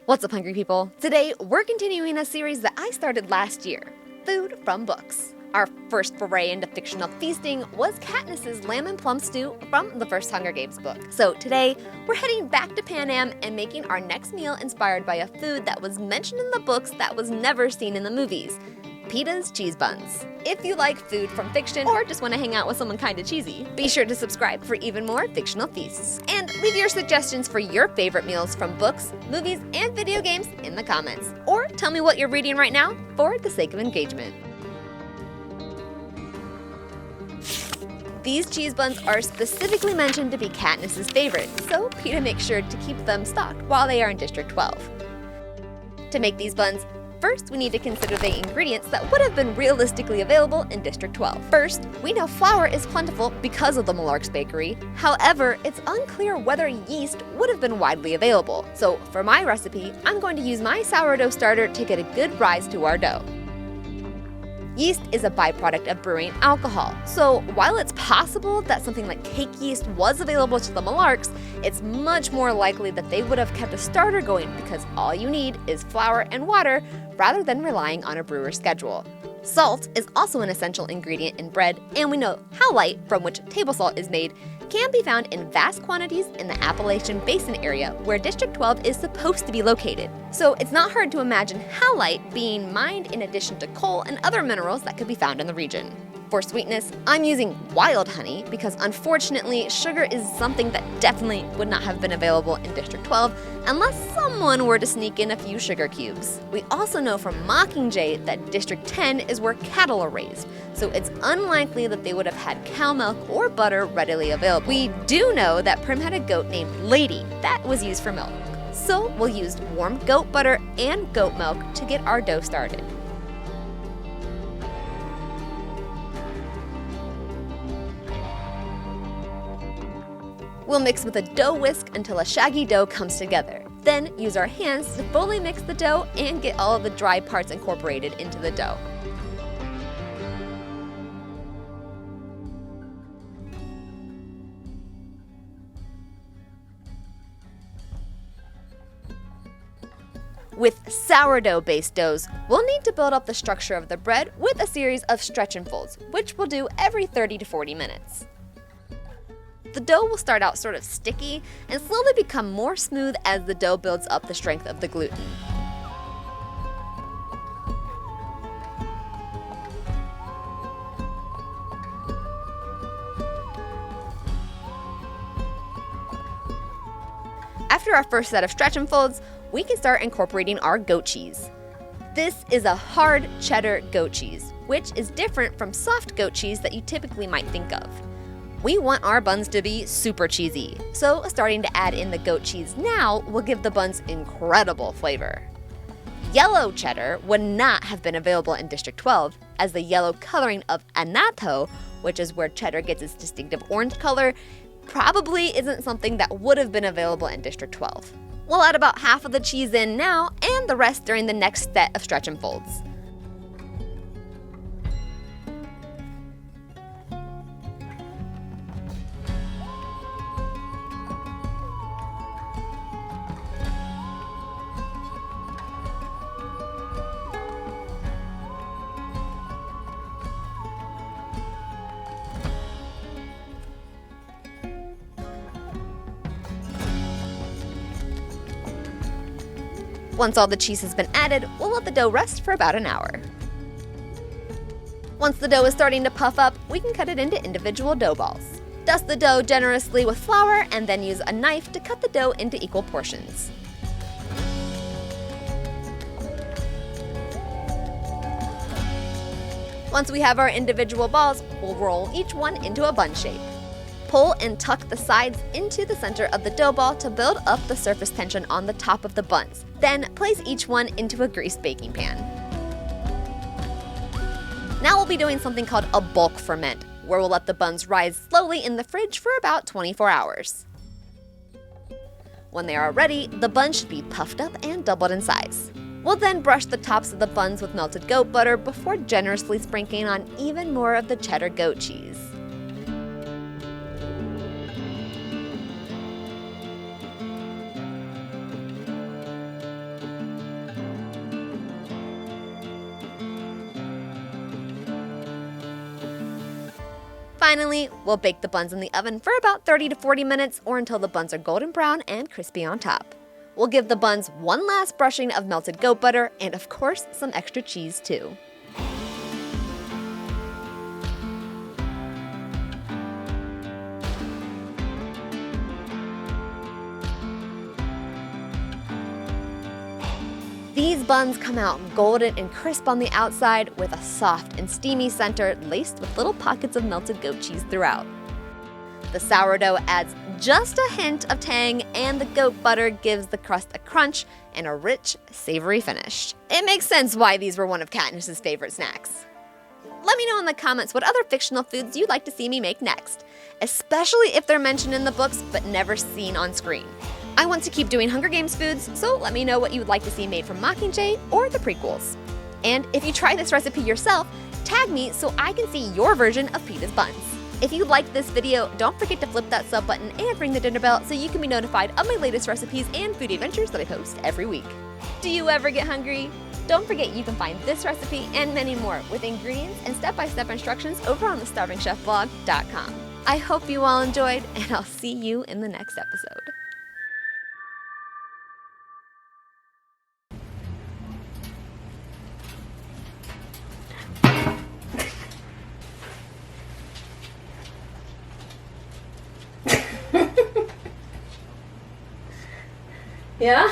What's up, hungry people? Today, we're continuing a series that I started last year, Food from Books. Our first foray into fictional feasting was Katniss's Lamb and Plum Stew from the first Hunger Games book. So today, we're heading back to Panem and making our next meal inspired by a food that was mentioned in the books that was never seen in the movies, PEETA'S cheese buns. If you like food from fiction or just want to hang out with someone kinda cheesy, be sure to subscribe for even more fictional feasts. And leave your suggestions for your favorite meals from books, movies, and video games in the comments. Or tell me what you're reading right now for the sake of engagement. These cheese buns are specifically mentioned to be Katniss's favorite, so Peeta makes sure to keep them stocked while they are in District 12. To make these buns, first, we need to consider the ingredients that would have been realistically available in District 12. First, we know flour is plentiful because of the Mellark's bakery. However, it's unclear whether yeast would have been widely available. So for my recipe, I'm going to use my sourdough starter to get a good rise to our dough. Yeast is a byproduct of brewing alcohol, so while it's possible that something like cake yeast was available to the Mellarks, it's much more likely that they would have kept a starter going because all you need is flour and water rather than relying on a brewer's schedule. Salt is also an essential ingredient in bread, and we know howlite, from which table salt is made, can be found in vast quantities in the Appalachian Basin area where District 12 is supposed to be located. So it's not hard to imagine howlite being mined in addition to coal and other minerals that could be found in the region. For sweetness, I'm using wild honey because unfortunately sugar is something that definitely would not have been available in District 12 unless someone were to sneak in a few sugar cubes. We also know from Mockingjay that District 10 is where cattle are raised, so it's unlikely that they would have had cow milk or butter readily available. We do know that Prim had a goat named Lady that was used for milk, so we'll use warm goat butter and goat milk to get our dough started. We'll mix with a dough whisk until a shaggy dough comes together. Then use our hands to fully mix the dough and get all of the dry parts incorporated into the dough. With sourdough-based doughs, we'll need to build up the structure of the bread with a series of stretch and folds, which we'll do every 30 to 40 minutes. The dough will start out sort of sticky and slowly become more smooth as the dough builds up the strength of the gluten. After our first set of stretch and folds, we can start incorporating our goat cheese. This is a hard cheddar goat cheese, which is different from soft goat cheese that you typically might think of. We want our buns to be super cheesy, so starting to add in the goat cheese now will give the buns incredible flavor. Yellow cheddar would not have been available in District 12, as the yellow coloring of annatto, which is where cheddar gets its distinctive orange color, probably isn't something that would have been available in District 12. We'll add about half of the cheese in now, and the rest during the next set of stretch and folds. Once all the cheese has been added, we'll let the dough rest for about an hour. Once the dough is starting to puff up, we can cut it into individual dough balls. Dust the dough generously with flour and then use a knife to cut the dough into equal portions. Once we have our individual balls, we'll roll each one into a bun shape. Pull and tuck the sides into the center of the dough ball to build up the surface tension on the top of the buns. Then place each one into a greased baking pan. Now we'll be doing something called a bulk ferment, where we'll let the buns rise slowly in the fridge for about 24 hours. When they are ready, the buns should be puffed up and doubled in size. We'll then brush the tops of the buns with melted goat butter before generously sprinkling on even more of the cheddar goat cheese. Finally, we'll bake the buns in the oven for about 30 to 40 minutes or until the buns are golden brown and crispy on top. We'll give the buns one last brushing of melted goat butter and of course some extra cheese too. These buns come out golden and crisp on the outside with a soft and steamy center laced with little pockets of melted goat cheese throughout. The sourdough adds just a hint of tang and the goat butter gives the crust a crunch and a rich, savory finish. It makes sense why these were one of Katniss's favorite snacks. Let me know in the comments what other fictional foods you'd like to see me make next, especially if they're mentioned in the books but never seen on screen. I want to keep doing Hunger Games foods, so let me know what you would like to see made from Mockingjay or the prequels. And if you try this recipe yourself, tag me so I can see your version of PEETA'S buns. If you liked this video, don't forget to flip that sub button and ring the dinner bell so you can be notified of my latest recipes and food adventures that I post every week. Do you ever get hungry? Don't forget you can find this recipe and many more with ingredients and step-by-step instructions over on thestarvingchefblog.com. I hope you all enjoyed, and I'll see you in the next episode. Yeah?